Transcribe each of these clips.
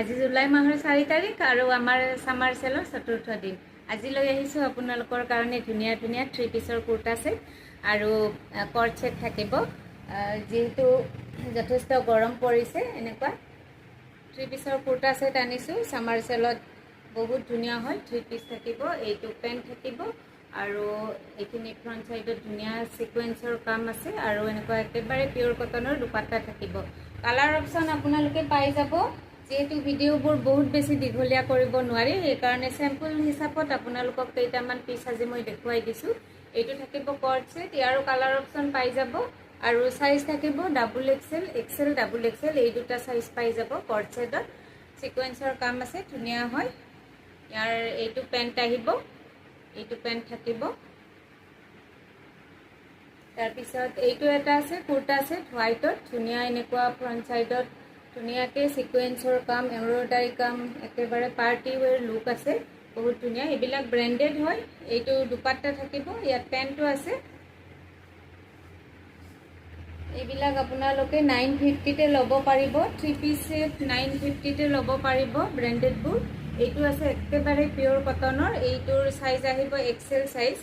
আজি জুলাই মাহৰ 4 তাৰিখ আৰু আমাৰ সামাৰ সেলৰ চতুৰ্থ দিন। আজি লৈ আহিছো আপোনালোকৰ কাৰণে ধুনীয়া ধুনীয়া 3 পিছৰ কুৰ্তা সেট আৰু কৰ্ড সেট থাকিব। যেহেতু যথেষ্ট গৰম পৰিছে এনেকুৱা 3 পিছৰ কুৰ্তা সেট আনিছো। সামাৰ সেলত বহুত ধুনীয়া হয়। 3 পিছ থাকিব, এইটো পেন্ট থাকিব আৰু এইখিনি ফ্ৰন্ট সাইডত ধুনীয়া সিকুৱেন্সৰ কাম আছে আৰু এনেকুৱা একেবাৰে পিওৰ কটনৰ দুপাট্টা থাকিব। কালাৰ অপশন আপোনালোকে পাই যাব। যেহেতু ভিডিওবোৰ বহুত বেছি দীঘলীয়া কৰিব নোৱাৰি, এই কাৰণে স্যাম্পল হিচাপত আপোনালোকক কেইটামান পিস আজি মই দেখুৱাই দিছো। এইটো থাকিব কৰ্ড সেট, ইয়াৰো কালাৰ অপশন পাই যাব আৰু সাইজ থাকিব double XL, XL, double XL, এই দুটা সাইজ পাই যাব। কৰ্ড সেটত সিকুৱেন্সৰ কাম আছে, ধুনীয়া হয়। ইয়াৰ এইটো পেন্ট আহিব, এইটো পেন্ট থাকিব। তাৰ পিছত এইটো এটা আছে কুৰ্তা সেট হোৱাইটত, ধুনীয়া এনেকুৱা ফ্ৰন্ট সাইডত ধুনীয়াকে সিকুৱেন্সৰ কাম, এমব্ৰয়ডাৰী কাম, একেবাৰে পাৰ্টি ওৱেৰ লুক আছে, বহুত ধুনীয়া। এইবিলাক ব্ৰেন্ডেড হয়। এইটো দুপাট্টা থাকিব, ইয়াত পেন্টটো আছে। এইবিলাক আপোনালোকে 950 তে ল'ব পাৰিব। 3 পিস সেট 950 তে ল'ব পাৰিব ব্ৰেন্ডেডবোৰ। এইটো আছে একেবাৰে পিওৰ কটনৰ, এইটোৰ সাইজ আহিব এক্সেল সাইজ,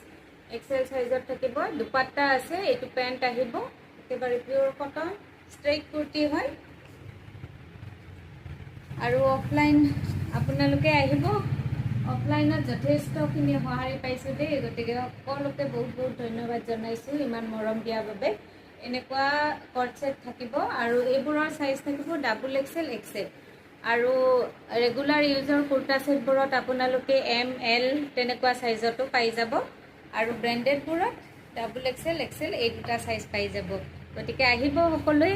এক্সেল সাইজত থাকিব। দুপাট্টা আছে, এইটো পেন্ট আহিব, একেবাৰে পিওৰ কটন স্ট্ৰেইট কুৰ্তি হয়। আৰু অফলাইন আপোনালোকে আহিব, অফলাইনত যথেষ্টখিনি সহায় পাইছো দেই, গতিকে সকলোকে বহুত বহুত ধন্যবাদ জনাইছো ইমান মৰম দিয়াৰ বাবে। এনেকুৱা কৰ্ড সেট থাকিব আৰু এইবোৰৰ সাইজ থাকিব ডাবল এক্সেল, এক্সেল আৰু ৰেগুলাৰ ইউজৰ কুৰ্তা সেটবোৰত আপোনালোকে এম, এল তেনেকুৱা সাইজতো পাই যাব আৰু ব্ৰেন্ডেডবোৰত ডাবল এক্সেল, এক্সেল এই দুটা সাইজ পাই যাব। গতিকে আহিব সকলোৱে।